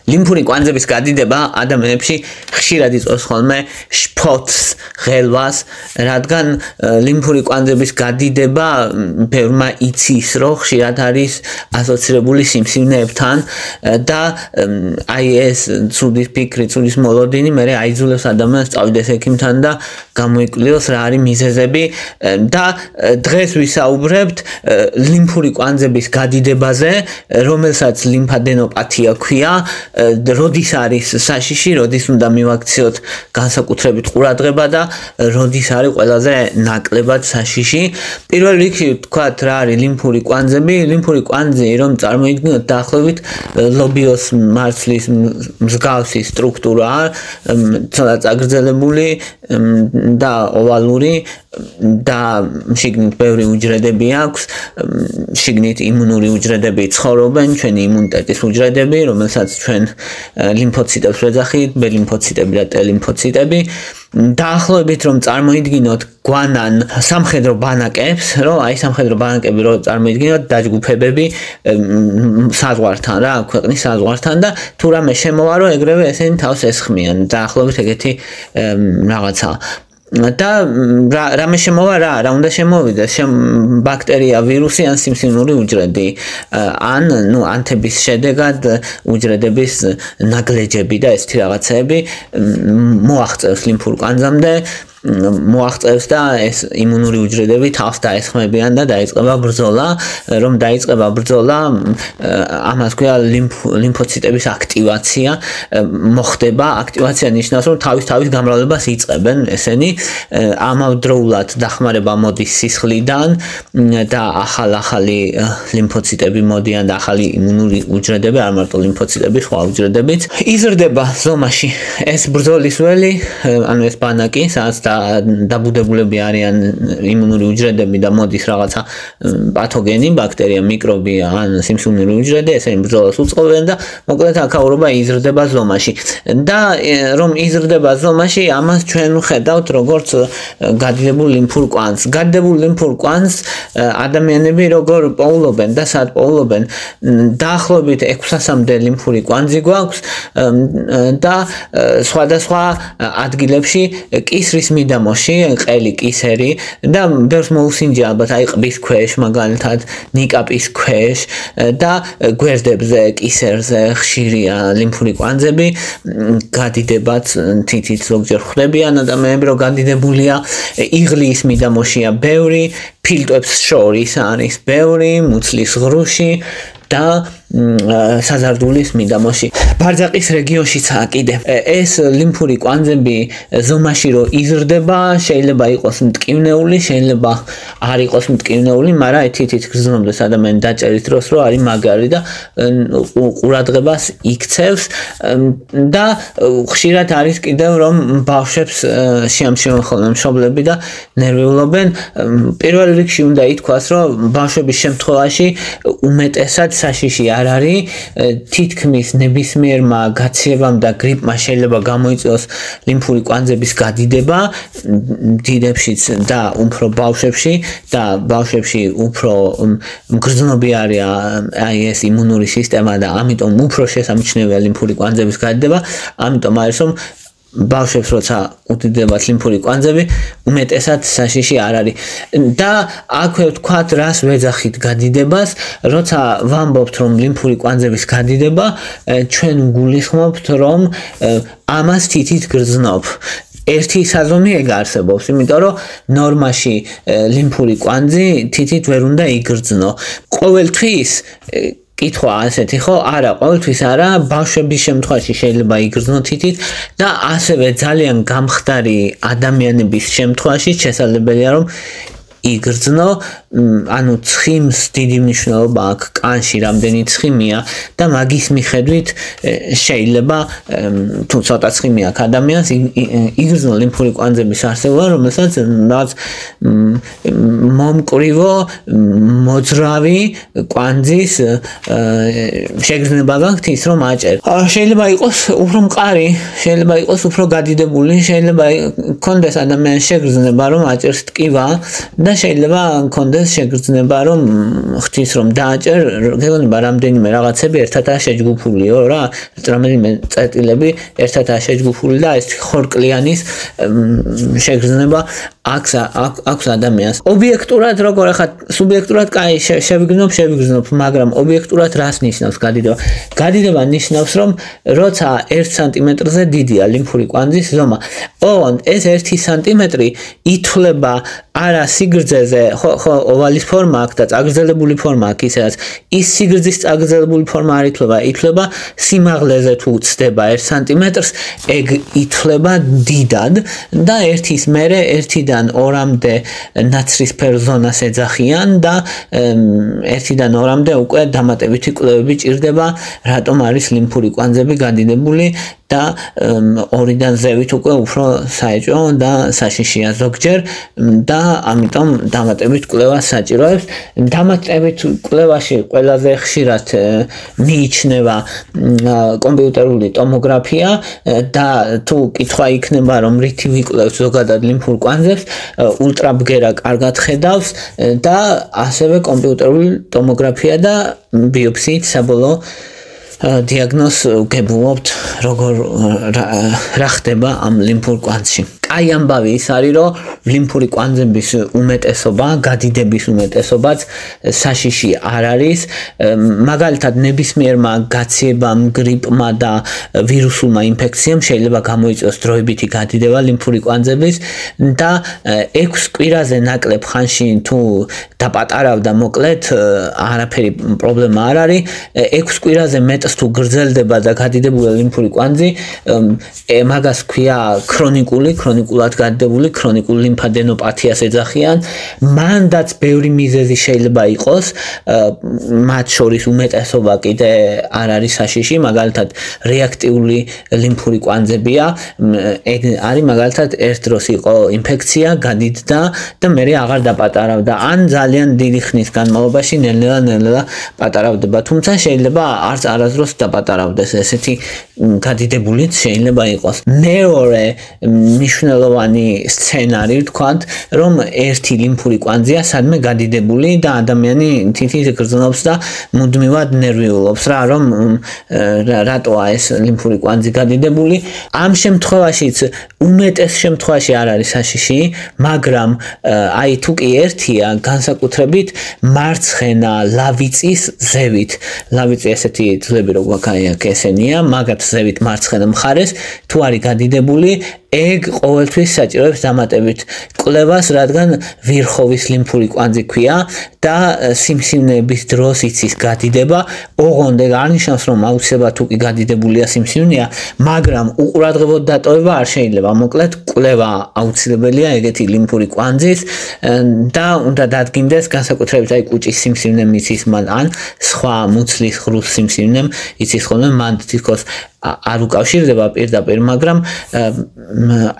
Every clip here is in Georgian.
ლიმფური კვანძების გადიდება ადამიანებში ხშირად იწვევს ხოლმე შფოთს, ღელვას, რადგან ლიმფური კვანძების გადიდება ბევრმა იცის, რომ ხშირად არის ასოცირებული სიმსივნეებთან და აი ეს ცუდი ფიქრი, ცუდის მოლოდინი მე აიძულებს ადამიანს წავიდეს ექიმთან და გამოიკვლიოს რა არის მიზეზები და დღეს ვისაუბრებთ ლიმფური კვანძების გადიდებაზე, რომელსაც ლიმფადენოპათია ქვია, როდის არის საშიში, როდის უნდა მივაქციოთ განსაკუთრებით ყურადღება და როდის არის ყველაზე ნაკლებად საშიში. პირველ რიგში ვთქვათ რა არის ლიმფური კვანძები. ლიმფური კვანძი რომ წარმოიდგინოთ დაახლოებით ლობიოს მარცვლის მსგავსი სტრუქტურაა, ცოტა წაგრძელებული და ოვალური და შიგნით ბევრი უჯრედები აქვს, შიგნით იმუნური უჯრედები ცხოვრობენ, ჩვენი იმუნიტეტის უჯრედები, რომელსაც ჩვენ ლიმფოციტებს ვეძახით, B ლიმფოციტები და T ლიმფოციტები. დაახლოებით რომ წარმოიდგინოთ გვანან სამხედრო ბანაკებს, რომ აი სამხედრო ბანაკები რომ წარმოიდგინოთ დაჯგუფებები საზღვართან რა, ქვეყნის საზღვართან და თუ რამე შემოვა, რომ ეგრევე ესენი თავს ესხმიან. დაახლოებით ეგეთი რაღაცა. და რამე შემოვა რა უნდა შემოვიდეს ბაქტერია, ვირუსი ან სიმსივნური უჯრედი ან ანთების შედეგად უჯრედების ნაგლეჯები და ესეთი რაღაცები მოაღწევს ლიმფურ კვანძამდე მოაღწევს და ეს იმუნური უჯრედები თავს დაესხმებიან და დაიწყება ბრძოლა, რომ დაიწყება ბრძოლა, ამას ქვია ლიმფოციტების აქტივაცია მოხდება. აქტივაცია ნიშნავს, რომ თავის გამრავლებას იწყებენ ესენი, ამავდროულად დახმარება მოდის სისხლიდან და ახალი ლიმფოციტები მოდიან და ახალი იმუნური უჯრედები, არ მარტო ლიმფოციტები, სხვა უჯრედებიც. იზრდება ზომაში ეს ბრძოლის ველი, ანუ ეს ბანაკი, სადაც დაბუდებულები არიან იმუნური უჯრედები და მოდის რაღაცა პათოგენი, ბაქტერია, მიკრობი ან სიმსივნური უჯრედი, ესენი ბრძოლას უწყობენ და მოკლედ აქაურობა იზრდება ზომაში. და რომ იზრდება ზომაში, ამას ჩვენ ვხედავთ როგორც გადიდებულ ლიმფურ კვანძს. გადიდებულ ლიმფურ კვანძს ადამიანები როგორ პოულობენ და სად პოულობენ, დაახლოებით 600-მდე ლიმფური კვანძი გვაქვს და სხვადასხვა ადგილებში კისრის მიდამოში, ყელი, კისერი და ბევრს მოусინჯა ალბათ აი ყბის ქვეშ, მაგალითად ნიკაპის ქვეშ და გვერდებზე, კისერზე ხშირია ლიმფური კვანძები, გადიდებაც თითით ზოგჯერ ხვდებიან ადამიანები, რომ გადიდებულია, იღლიის მიდამოშია ბევრი, ფილტვებს შორის არის ბევრი, მუცლის ღრუში და საზარდულის მიდამოში. ბარძაყის რეგიონშიცაა კიდე. ეს ლიმფური კვანძები ზომაში რო იზრდება, შეიძლება იყოს მტკივნეული, შეიძლება არ იყოს მტკივნეული, მაგრამ თითით გრძნობდეს ადამიანი დაჭერის დროს, რომ არის მაგარი და ყურადღებას იქცევს და ხშირად არის კიდევ რომ ბავშვებს შეამჩნევენ ხოლმე მშობლები და ნერვიულობენ. პირველ რიგში უნდა ითქვას, რომ ბავშვების შემთხვევაში უმეტესად საშიში არ არის, თითქმის ნებისმიერმა გაციებამ და გრიპმა შეიძლება გამოიწვიოს ლიმფური კვანძების გადიდება დიდებშიც და უფრო ბავშვებში და ბავშვებში უფრო მგრძნობი არის აი ეს იმუნური სისტემა და ამიტომ უფრო შესამჩნევია ლიმფური კვანძების გადიდება. ამიტომ არის რომ ბავშვებს როცა უდიდებათ ლიმფური კვანძები, უმეტესად საშიში არ არის. და აქვე ვთქვათ, რას ვეძახით გადიდებას, როცა ვამბობთ, რომ ლიმფური კვანძების გადიდება, ჩვენ გულისხმობთ, რომ ამას თითით გრძნობ. ერთი საზომი ეგ არსებობს, იმიტომ რომ ნორმაში ლიმფური კვანძი თითით ვერ უნდა იგრძნო. ყოველთვის კითხვა ასეთი ხო? არა, ყოველთვის არა, ბავშვების შემთხვევაში შეიძლება იგრძნო თითით და ასევე ძალიან გამხდარი ადამიანების შემთხვევაში შესაძლებელია რომ იგრძნო, ანუ ცხიმს დიდი მნიშვნელობა აქვს კანში რამდენი ცხიმია და მაგის მიხედვით შეიძლება თუ ცოტა ცხიმი აქვს ადამიანს იგრძნო ლიმფური კვანძების არსებობა, რომელსაც რაც მომკრივო მოძრავი კვანძის შეგრძნება გაქვთ ის რომ აჭერ. შეიძლება იყოს უფრო მყარი, შეიძლება იყოს უფრო გადიდებული, შეიძლება კონდეს ადამიანის შეგრძნება რომ აჭერს ტკივა და შეიძლება კონდეს კონდეს შეგრძნება რომ ღვთის რომ დააჭერ გეგონება რამდენიმე რაღაცები ერთადაა შეჯგუფულიო რა რამდენიმე წერტილები ერთადაა შეჯგუფული და ეს ხორკლიანის შეგრძნება აქვს ადამიანს ობიექტურად როგორ ახლა სუბიექტურად კაი შევიგრძნობ მაგრამ ობიექტურად რას ნიშნავს გადიდება ნიშნავს რომ როცა 1 სანტიმეტრზე დიდია ლიმფური კვანძის ზომა ოღონდ ეს 1 სანტიმეტრი ითვლება არა სიგრძეზე ხო ოვალის ფორმა აქვს და წაგრძელებული ფორმა აქვს ისედაც ის სიგრძის წაგრძელებული ფორმა არ ითვლება სიმაღლეზე თუ უცდება 1 სანტიმეტრს ეგ ითვლება დიდად და ერთის მერე 1-დან 2-მდე ნაცრისფერ ზონას ეძახიან და 1-დან 2-მდე უკვე დამატებითი კვლევები ჭირდება რატომ არის ლიმფური კვანძები გადიდებული და 2-დან ზევით უკვე უფრო საეჭვო და საშიშია ზოგჯერ და ამიტომ დამატებით კვლევას საჭიროებს დამატებით კვლევაში ყველაზე ხშირად მიიჩნევა კომპიუტერული ტომოგრაფია და თუ კითხვა იქნება რომ რითი ვიკვლევთ ზოგადად ლიმფურ კვანძებს ულტრაბგერა კარგად ხედავს და ასევე კომპიუტერული ტომოგრაფია და ბიოპსიით საბოლოო დიაგნოზს გებულობთ როგორ რა ხდება ამ ლიმფურ კვანძში კაი ამბავი ის არის რომ ლიმფური კვანძების უმეტესობა გადიდების უმეტესობაც საშიში არ არის მაგალითად ნებისმიერმა გაციებამ გრიპმა და ვირუსულმა ინფექციამ შეიძლება გამოიწვიოს დროებითი გადიდება ლიმფური კვანძების და 6 კვირაზე ნაკლებ ხანში თუ დაპატარავდა მოკლედ არაფერი პრობლემა არ არის 6 კვირაზე მეტს თუ გრძელდება და გადიდებული ლიმფური კვანძი მაგას ქვია ქრონიკულად გადიდებული ქრონიკული ლიმფადენოპათიას ეძახიან მანდაც ბევრი მიზეზი შეიძლება იყოს მათ შორის უმეტესობა კიდე არ არის საშიში მაგალითად რეაქტიული ლიმფური კვანძებია ეგ არის მაგალითად ერთ დროს იყო ინფექცია გადიდდა და მერე აღარ დაპატარავდა ან ძალიან დიდი ხნის განმავლობაში ნელ-ნელა პატარავდება თუმცა შეიძლება არც არასდროს დაპატარავდეს ესეთი გადიდებულიც შეიძლება იყოს მეორე მნიშვნელოვანი სცენარი ვთქვათ რომ ერთი ლიმფური კვანძია სადმე გადიდებული და ადამიანი თითქმის გრძნობს და მუდმივად ნერვიულობს რა რომ რატოა ეს ლიმფური კვანძი გადიდებული ამ შემთხვევაშიც უმეტეს შემთხვევაში არ არის საშიში მაგრამ აი თუ კი ერთია განსაკუთრებით მარცხენა ლავიწის ზევით ლავიწი ესეთი ძვლები როგორ აქ ესენია მაგათ ზევით მარცხენა მხარეს თუ არის გადიდებული ეგ ყოველთვის საჭიროებს დამატებით კვლევას რადგან ვირხოვის ლიმფური კვანძი ქვია და სიმსივნეების დროს იცის გადიდება ოღონდ ეგ არ ნიშნავს რომ აუცილებლად თუ კი გადიდებულია სიმსივნეა მაგრამ უყურადღებოდ დატოვება არ შეიძლება მოკლედ კვლევა აუცილებელია ეგეთი ლიმფური კვანძის და უნდა დადგინდეს განსაკუთრებით აი კუჭის სიმსივნემ იცის მან ან სხვა მუცლის ღრუს სიმსივნემ იცის ხოლმე მან თითქოს არ უკავშირდება პირდაპირ მაგრამ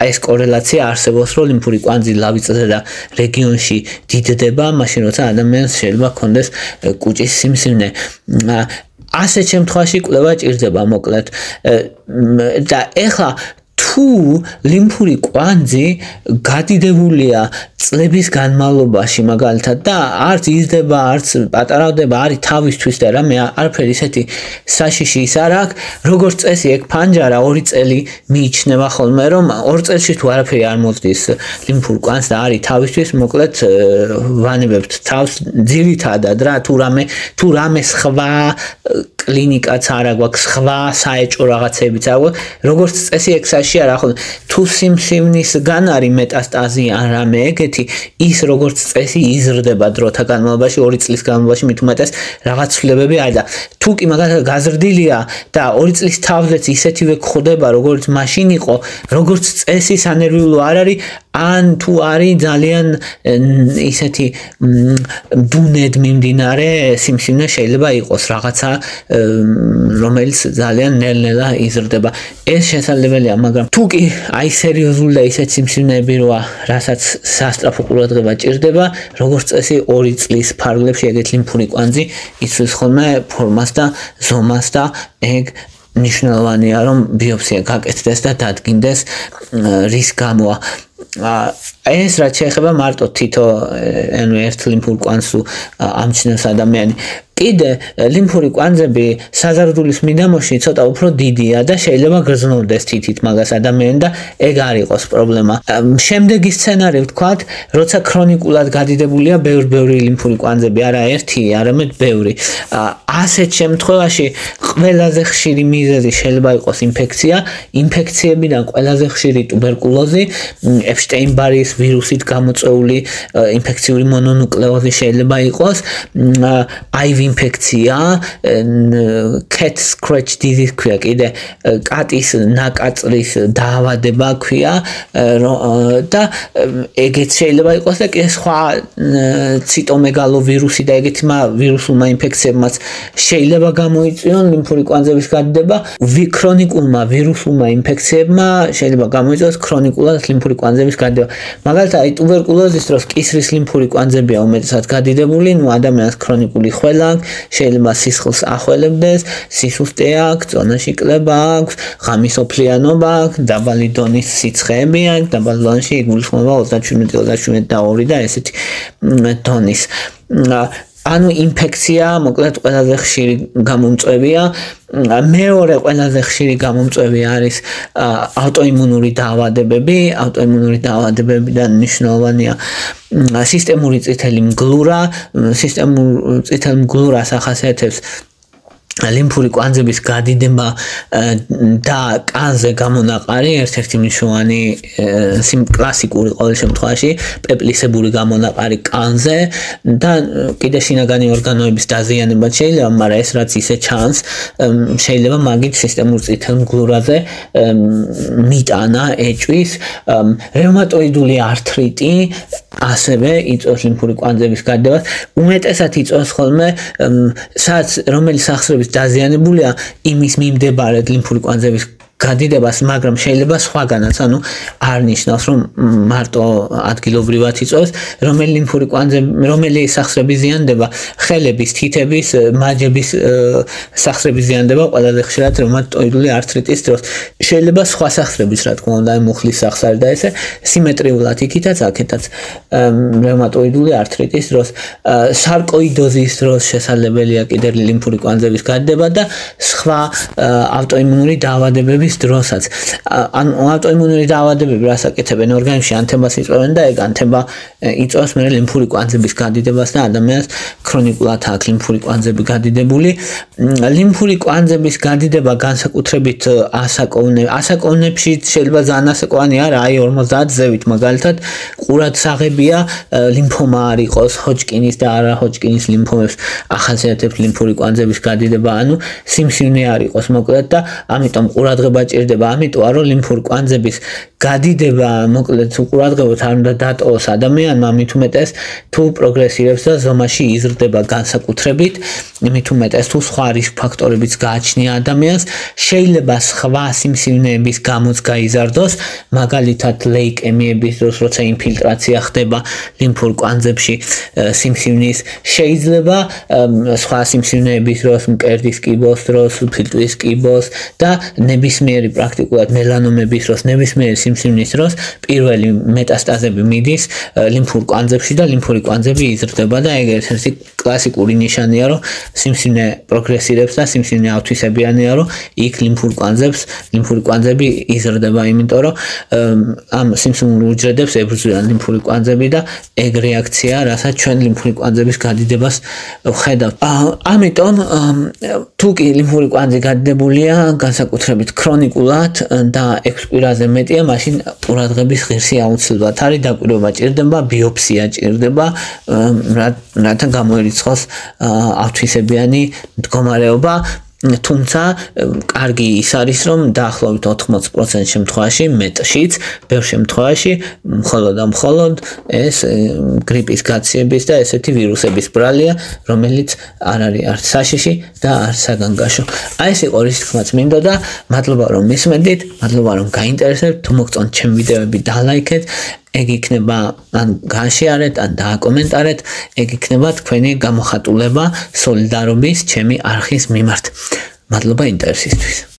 ეს კორელაცია არსებობს რომ ლიმფური კვანძი ლავიწზე და რეგიონში დიდდება მაშინ როცა ადამიანს შეიძლება ჰქონდეს კუჭის სიმსივნე ასეთ შემთხვევაში კვლევა ჭირდება მოკლედ და ეხლა თუ ლიმფური კვანძი გადიდებულია წლების განმავლობაში მაგალითად და არც იზრდება არც პატარავდება არის თავისთვის და რამე არაფერი ისეთი საშიში ის არ აქვს როგორც წესი ეგ ფანჯარა 2 წელი მიიჩნევა ხოლმე რომ 2 წელში თუ არაფერი არ მოძდის ლიმფურ კვანძს და არის თავისთვის მოკლედ ვანებებთ თავს ძირითადად რა თუ რამე სხვა კლინიკაც არ აქვს სხვა საეჭვო რაღაცებიც არ აქვს როგორც წესი ეგ საშიში არ ახლა თუ სიმსივნისგან არის მეტასტაზი ან რამე ეგეთი ის როგორც წესი იზრდება დროთა განმავლობაში 2 წლის განმავლობაში მით უმეტეს რაღაც ცვლილებები არის და თუ კი მაგალითად გაზრდილია და 2 წლის თავზეც ისეთივე გხვდება როგორც მაშინ იყო როგორც წესი სანერვიულო არ არის ან თუ არის ძალიან ისეთი დუნედ მიმდინარე სიმსივნე შეიძლება იყოს რაღაცა რომელიც ძალიან ნელ-ნელა იზრდება ეს შესაძლებელია მაგრამ თუ კი აი სერიოზული და ისეთ სიმსივნეები როა რასაც სასწრაფო ყურადღება ჭირდება როგორც წესი 2 წლის ფარგლებში ეგეთ ლიმფური კვანძი იცვლის ხოლმე ფორმას და ზომას და ეგ მნიშვნელოვანია რომ ბიოპსია გაკეთდეს და დადგინდეს რის გამოა ეს რაც შეეხება მარტო თითო ერთ ლიმფურ კვანძს ამჩნევს ადამიანი კიდე ლიმფური კვანძები საზარდულის მიდამოში ცოტა უფრო დიდია და შეიძლება გრძნოვდეს თითით მაგას ადამიანი და ეგ არ იყოს პრობლემა. შემდეგი სცენარი ვთქვათ, როცა ქრონიკულად გადიდებულია ბევრი ლიმფური კვანძები, არა ერთი, არამედ ბევრი. ასეთ შემთხვევაში ყველაზე ხშირი მიზეზი შეიძლება იყოს ინფექცია, ინფექციებიდან ყველაზე ხშირი ტუბერკულოზი, ეპშტეინ-ბარის ვირუსით გამოწვეული ინფექციური მონონუკლეოზი შეიძლება იყოს, IV ინფექცია, cat scratch disease ქვია კიდე, კატის ნაკაწრის დაავადება ქვია და ეგეც შეიძლება იყოს და კიდე სხვა ციტომეგალოვირუსი და ეგეთი ვირუსულმა ინფექციებმაც შეიძლება გამოიწვიონ ლიმფური კვანძების გადიდება. ქრონიკულმა ვირუსულმა ინფექციებმა შეიძლება გამოიწვიოს ქრონიკულად ლიმფური კვანძების გადიდება. მაგალითად, ტუბერკულოზის დროს კისრის ლიმფური კვანძებია უმეტესად გადიდებული, ადამიანს ქრონიკული ხველა შეიძლება სისხლს ახველებდეს, სისუსტე აქვს, წონაში კლება აქვს, ღამის ოფლიანობა აქვს, დაბალი დონის სიცხეები აქვს, დაბალი დონში იგულისხმება 37 და 2 და ესეთი დონის. ანუ ინფექცია მოკლედ ყველაზე ხშირი გამომწვევია. მეორე ყველაზე ხშირი გამომწვევი არის ავტოიმუნური დაავადებები. ავტოიმუნური დაავადებებიდან მნიშვნელოვანია სისტემური წითელი მგლურა. სისტემური წითელი მგლურას ახასიათებს ლიმფური კვანძების გადიდება და კანზე გამონაყარი, ერთ-ერთი მნიშვნელოვანი კლასიკური ყოველ შემთხვევაში პეპლისებური გამონაყარი კანზე და კიდე შინაგანი ორგანოების დაზიანება შეიძლება, მაგრამ ეს რაც ისე ჩანს, შეიძლება მაგით სისტემურ წითელ მგლურაზე მიტანა ეჭვის. რევმატოიდული ართრიტი ასევე იწვევს ლიმფური კვანძების გადიდებას. უმეტესად იწვევს ხოლმე რომელიც სახსრების დაზიანებულია იმის მიმდებარედ ლიმფური კვანძების გადიდებას, მაგრამ შეიძლება სხვაგანაც, ანუ არ ნიშნავს, რომ მარტო ადგილობრივად იწვევს, რომელი ლიმფური კვანძები, რომელი სახსრები ზიანდება, ხელების, თითების, მაჯების სახსრები ზიანდება ყველაზე ხშირად რევმატოიდული ართრიტის დროს. შეიძლება სხვა სახსრების, რა თქმა უნდა, მუხლის სახსარი და ესე სიმეტრიულად იქითაც, აქეთაც რევმატოიდული ართრიტის დროს, სარკოიდოზის დროს შესაძლებელია კიდე ლიმფური კვანძების გადიდება და სხვა ავტოიმუნური დაავადებების დროსაც. ანუ ავტოიმუნური დაავადებები რას აკეთებენ ორგანიზმში, ანთებას იწვევენ და ეგ ანთება იწვევს მე ლიმფური კვანძების გადიდებას და ადამიანს ქრონიკულად აქვს ლიმფური კვანძები გადიდებული. ლიმფური კვანძების გადიდება განსაკუთრებით ასაკოვნებში შეიძლება ძალიან ასაკოვანი არა, აი 50 ზევით მაგალითად ყურადსაღებია ლიმფომა არ იყოს, ჰოჯკინის და არა ჰოჯკინის ლიმფომებს ახასიათებს ლიმფური კვანძების გადიდება, ანუ სიმსივნე არ იყოს მოკლედ და ამიტომ ყურადღება ჭირდება, ამიტომ რომ ლიმფური კვანძების გადიდება მოკლედ ყურადღებოთ არ უნდა დატოვოს ადამიანმა, მით უმეტეს თუ პროგრესირებს და ზომაში იზრდება განსაკუთრებით, მით უმეტეს თუ სხვა რისკ ფაქტორებიც გააჩნია ადამიანს, შეიძლება სხვა სიმსივნეების გამოც გაიზარდოს, მაგალითად ლეიკემიების დროს, როცა ინფილტრაცია ხდება ლიმფურ კვანძებში სიმსივნის, შეიძლება სხვა სიმსივნეების დროს, მკერდის კიბოს დროს, ფილტვის კიბოს და ნებისმიერი პრაქტიკულად მელანომების დროს, ნებისმიერი სიმსივნის დროს პირველი მეტასტაზები მიდის ლიმფურ კვანძებში და ლიმფური კვანძები იზრდება და ეგ ერთ-ერთი კლასიკური ნიშანია, რომ სიმსივნე პროგრესირებს და სიმსივნე ავთვისებიანია, რომ იქ ლიმფურ კვანძები იზრდება, იმიტომ რომ ამ სიმსივნურ უჯრედებს ებრძვიან ლიმფური კვანძები და ეგ რეაქცია, რასაც ჩვენ ლიმფური კვანძების გადიდებას ვხედავთ. ამიტომ თუ კი ლიმფური კვანძი გადიდებულია განსაკუთრებით ქრონიკულად და 6 კვირაზე მეტია, მაშინ ყურადღების ღირსი აუცილებლად არის, დაკვირვება ჭირდება, ბიოფსია ჭირდება, რათა გამოირიცხოს ავთვისებიანი მდგომარეობა. თუმცა კარგი ის არის, რომ დაახლოებით 80% შემთხვევაში, მეტშიც, ბევრ შემთხვევაში მხოლოდ ეს გრიპის გაციების და ესეთი ვირუსების ბრალია, რომელიც არ არის არც საშიში და არც საგანგაშო. აი ეს იყო რის თქმაც მინდოდა, მადლობა რომ მისმენდით, მადლობა რომ გაინტერესებთ, თუ მოგწონთ ჩემი ვიდეოები დალაიქეთ, ეგ იქნება ან გააშეარეთ, ან დააკომენტარეთ, ეგ იქნება თქვენი გამოხატულება სოლიდარობის ჩემი არხის მიმართ. მადლობა ინტერესისთვის.